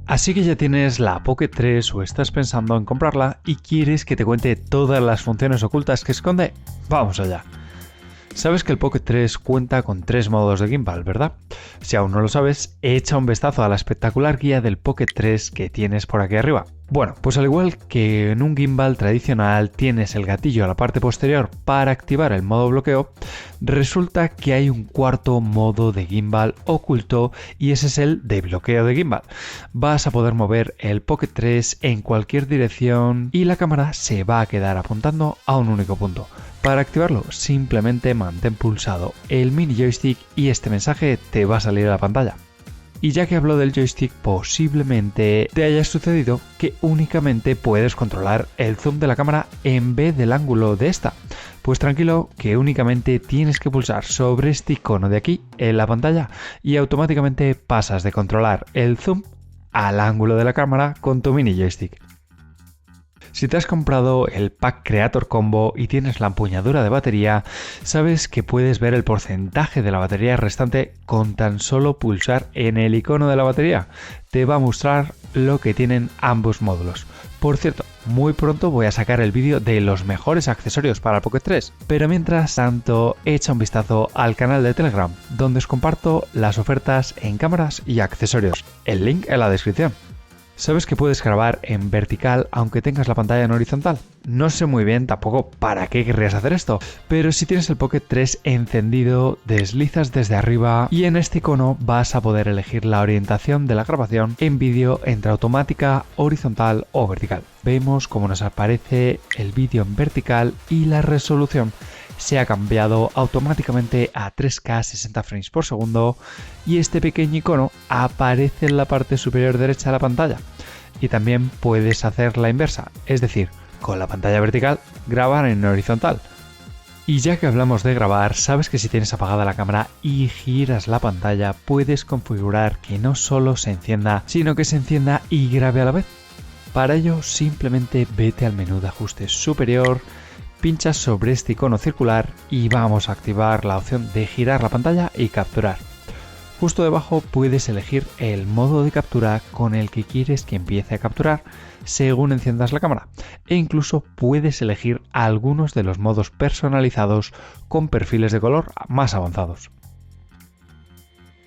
Así que ya tienes la Pocket 3 o estás pensando en comprarla y quieres que te cuente todas las funciones ocultas que esconde. Vamos allá. Sabes que el Pocket 3 cuenta con 3 modos de gimbal, ¿verdad? Si aún no lo sabes, echa un vistazo a la espectacular guía del Pocket 3 que tienes por aquí arriba. Bueno, pues al igual que en un gimbal tradicional tienes el gatillo a la parte posterior para activar el modo bloqueo, resulta que hay un cuarto modo de gimbal oculto y ese es el de bloqueo de gimbal. Vas a poder mover el Pocket 3 en cualquier dirección y la cámara se va a quedar apuntando a un único punto. Para activarlo, simplemente mantén pulsado el mini joystick y este mensaje te va a salir a la pantalla. Y ya que hablo del joystick, posiblemente te haya sucedido que únicamente puedes controlar el zoom de la cámara en vez del ángulo de esta. Pues tranquilo, que únicamente tienes que pulsar sobre este icono de aquí en la pantalla y automáticamente pasas de controlar el zoom al ángulo de la cámara con tu mini joystick. Si te has comprado el Pack Creator Combo y tienes la empuñadura de batería, sabes que puedes ver el porcentaje de la batería restante con tan solo pulsar en el icono de la batería. Te va a mostrar lo que tienen ambos módulos. Por cierto, muy pronto voy a sacar el vídeo de los mejores accesorios para el Pocket 3, pero mientras tanto echa un vistazo al canal de Telegram, donde os comparto las ofertas en cámaras y accesorios. El link en la descripción. ¿Sabes que puedes grabar en vertical aunque tengas la pantalla en horizontal? No sé muy bien tampoco para qué querrías hacer esto, pero si tienes el Pocket 3 encendido, deslizas desde arriba y en este icono vas a poder elegir la orientación de la grabación en vídeo entre automática, horizontal o vertical. Vemos cómo nos aparece el vídeo en vertical y la resolución se ha cambiado automáticamente a 3K 60 frames por segundo y este pequeño icono aparece en la parte superior derecha de la pantalla. Y también puedes hacer la inversa, es decir, con la pantalla vertical grabar en horizontal. Y ya que hablamos de grabar, sabes que si tienes apagada la cámara y giras la pantalla, puedes configurar que no solo se encienda, sino que se encienda y grabe a la vez. Para ello, simplemente vete al menú de ajustes superior, pinchas sobre este icono circular y vamos a activar la opción de girar la pantalla y capturar. Justo debajo puedes elegir el modo de captura con el que quieres que empiece a capturar según enciendas la cámara e incluso puedes elegir algunos de los modos personalizados con perfiles de color más avanzados.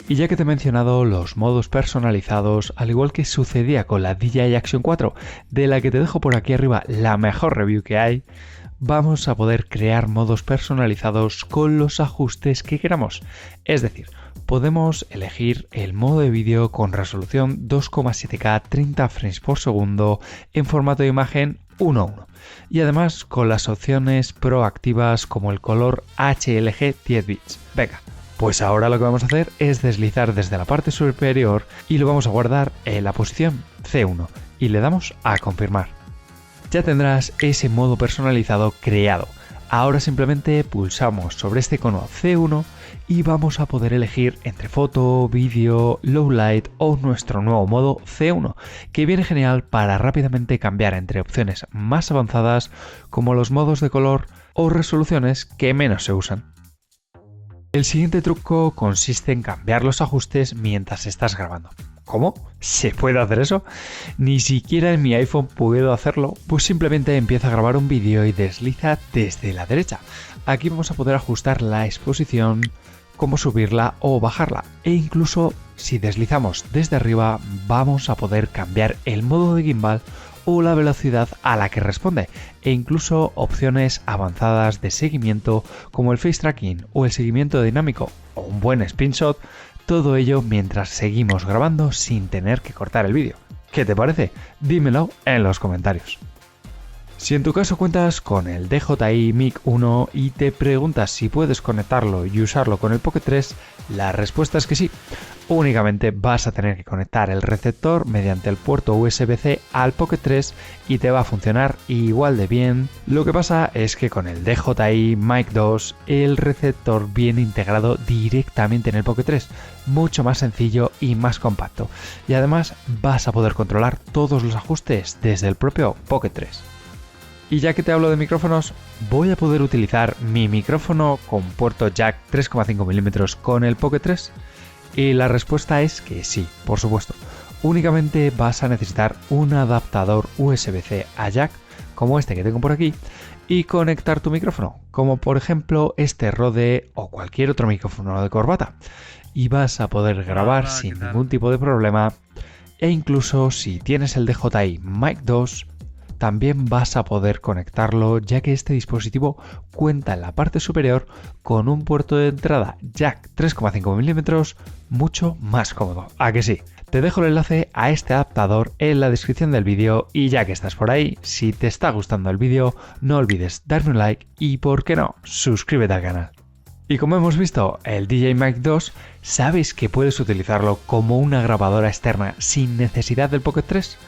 Y ya que te he mencionado los modos personalizados, al igual que sucedía con la DJI Action 4, de la que te dejo por aquí arriba la mejor review que hay, vamos a poder crear modos personalizados con los ajustes que queramos. Es decir, podemos elegir el modo de vídeo con resolución 2,7K 30 frames por segundo en formato de imagen 1:1 y además con las opciones proactivas como el color HLG 10 bits. Venga, pues ahora lo que vamos a hacer es deslizar desde la parte superior y lo vamos a guardar en la posición C1 y le damos a confirmar. Ya tendrás ese modo personalizado creado. Ahora simplemente pulsamos sobre este icono C1 y vamos a poder elegir entre foto, vídeo, low light o nuestro nuevo modo C1, que viene genial para rápidamente cambiar entre opciones más avanzadas como los modos de color o resoluciones que menos se usan. El siguiente truco consiste en cambiar los ajustes mientras estás grabando. ¿Cómo? ¿Se puede hacer eso? Ni siquiera en mi iPhone puedo hacerlo, pues simplemente empieza a grabar un vídeo y desliza desde la derecha. Aquí vamos a poder ajustar la exposición, cómo subirla o bajarla, e incluso si deslizamos desde arriba vamos a poder cambiar el modo de gimbal o la velocidad a la que responde, e incluso opciones avanzadas de seguimiento como el face tracking o el seguimiento dinámico o un buen screenshot. Todo ello mientras seguimos grabando sin tener que cortar el vídeo. ¿Qué te parece? Dímelo en los comentarios. Si en tu caso cuentas con el DJI Mic 1 y te preguntas si puedes conectarlo y usarlo con el Pocket 3, la respuesta es que sí. Únicamente vas a tener que conectar el receptor mediante el puerto USB-C al Pocket 3 y te va a funcionar igual de bien. Lo que pasa es que con el DJI Mic 2 el receptor viene integrado directamente en el Pocket 3, mucho más sencillo y más compacto. Y además vas a poder controlar todos los ajustes desde el propio Pocket 3. Y ya que te hablo de micrófonos, ¿voy a poder utilizar mi micrófono con puerto jack 3,5 mm con el Pocket 3? Y la respuesta es que sí, por supuesto. Únicamente vas a necesitar un adaptador USB-C a jack, como este que tengo por aquí, y conectar tu micrófono, como por ejemplo este Rode o cualquier otro micrófono de corbata. Y vas a poder grabar sin ningún tipo de problema, e incluso si tienes el DJI Mic 2, también vas a poder conectarlo, ya que este dispositivo cuenta en la parte superior con un puerto de entrada jack 3,5 mm mucho más cómodo. ¿A que sí? Te dejo el enlace a este adaptador en la descripción del vídeo, y ya que estás por ahí, si te está gustando el vídeo, no olvides darme un like y, por qué no, suscríbete al canal. Y como hemos visto, el DJI Mic 2, ¿sabes que puedes utilizarlo como una grabadora externa sin necesidad del Pocket 3?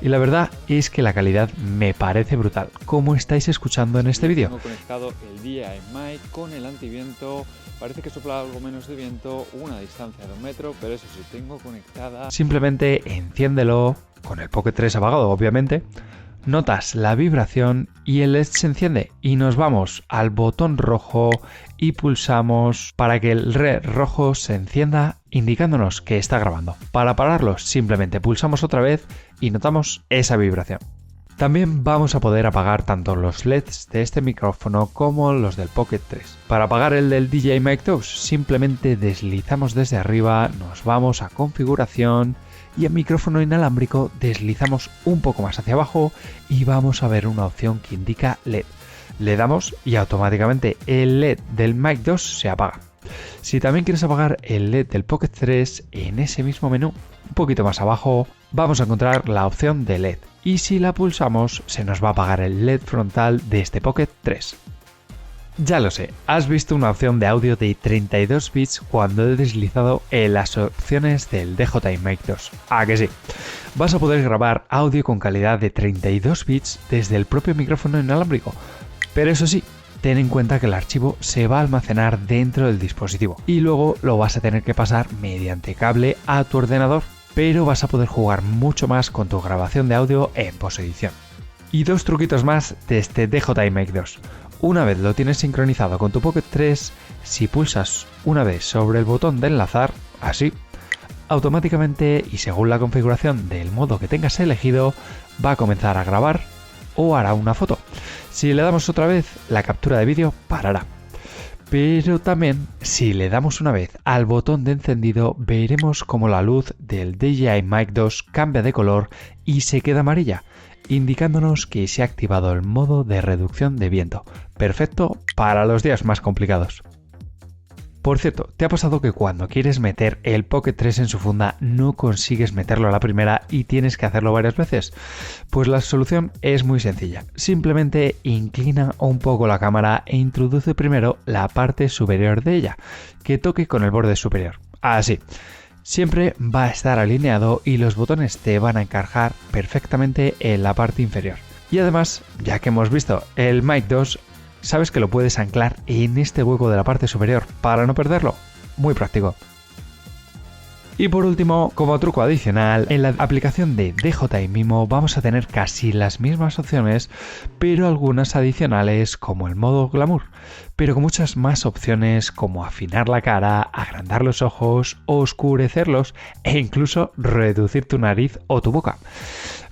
Y la verdad es que la calidad me parece brutal, como estáis escuchando en este vídeo. Tengo conectado el DJI Mic con el antiviento, parece que sopla algo menos de viento, una distancia de 1 metro, pero eso sí, tengo conectada... Simplemente enciéndelo, con el Pocket 3 apagado obviamente, notas la vibración y el LED se enciende, y nos vamos al botón rojo y pulsamos para que el LED rojo se encienda, indicándonos que está grabando. Para pararlo simplemente pulsamos otra vez y notamos esa vibración. También vamos a poder apagar tanto los LEDs de este micrófono como los del Pocket 3. Para apagar el del DJI Mic 2 simplemente deslizamos desde arriba, nos vamos a configuración y en micrófono inalámbrico deslizamos un poco más hacia abajo y vamos a ver una opción que indica LED. Le damos y automáticamente el LED del Mic 2 se apaga. Si también quieres apagar el LED del Pocket 3, en ese mismo menú, un poquito más abajo, vamos a encontrar la opción de LED. Y si la pulsamos, se nos va a apagar el LED frontal de este Pocket 3. Ya lo sé, has visto una opción de audio de 32 bits cuando he deslizado en las opciones del DJI Mic 2. ¿A que sí? Vas a poder grabar audio con calidad de 32 bits desde el propio micrófono inalámbrico. Pero eso sí, ten en cuenta que el archivo se va a almacenar dentro del dispositivo y luego lo vas a tener que pasar mediante cable a tu ordenador, pero vas a poder jugar mucho más con tu grabación de audio en posedición. Y dos truquitos más de este DJI Mic 2. Una vez lo tienes sincronizado con tu Pocket 3, si pulsas una vez sobre el botón de enlazar, así, automáticamente y según la configuración del modo que tengas elegido, va a comenzar a grabar o hará una foto. Si le damos otra vez, la captura de vídeo parará. Pero también, si le damos una vez al botón de encendido, veremos como la luz del DJI Mic 2 cambia de color y se queda amarilla, indicándonos que se ha activado el modo de reducción de viento, perfecto para los días más complicados. Por cierto, ¿te ha pasado que cuando quieres meter el Pocket 3 en su funda no consigues meterlo a la primera y tienes que hacerlo varias veces? Pues la solución es muy sencilla. Simplemente inclina un poco la cámara e introduce primero la parte superior de ella, que toque con el borde superior. Así. Siempre va a estar alineado y los botones te van a encajar perfectamente en la parte inferior. Y además, ya que hemos visto el Mic 2, sabes que lo puedes anclar en este hueco de la parte superior para no perderlo. Muy práctico. Y por último, como truco adicional, en la aplicación de DJI Mimo vamos a tener casi las mismas opciones, pero algunas adicionales como el modo glamour, pero con muchas más opciones como afinar la cara, agrandar los ojos, oscurecerlos e incluso reducir tu nariz o tu boca.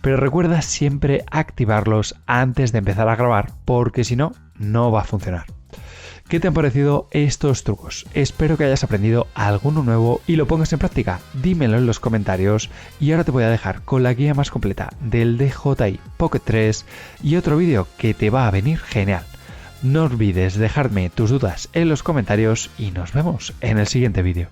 Pero recuerda siempre activarlos antes de empezar a grabar, porque si no, no va a funcionar. ¿Qué te han parecido estos trucos? Espero que hayas aprendido alguno nuevo y lo pongas en práctica. Dímelo en los comentarios y ahora te voy a dejar con la guía más completa del DJI Pocket 3 y otro vídeo que te va a venir genial. No olvides dejarme tus dudas en los comentarios y nos vemos en el siguiente vídeo.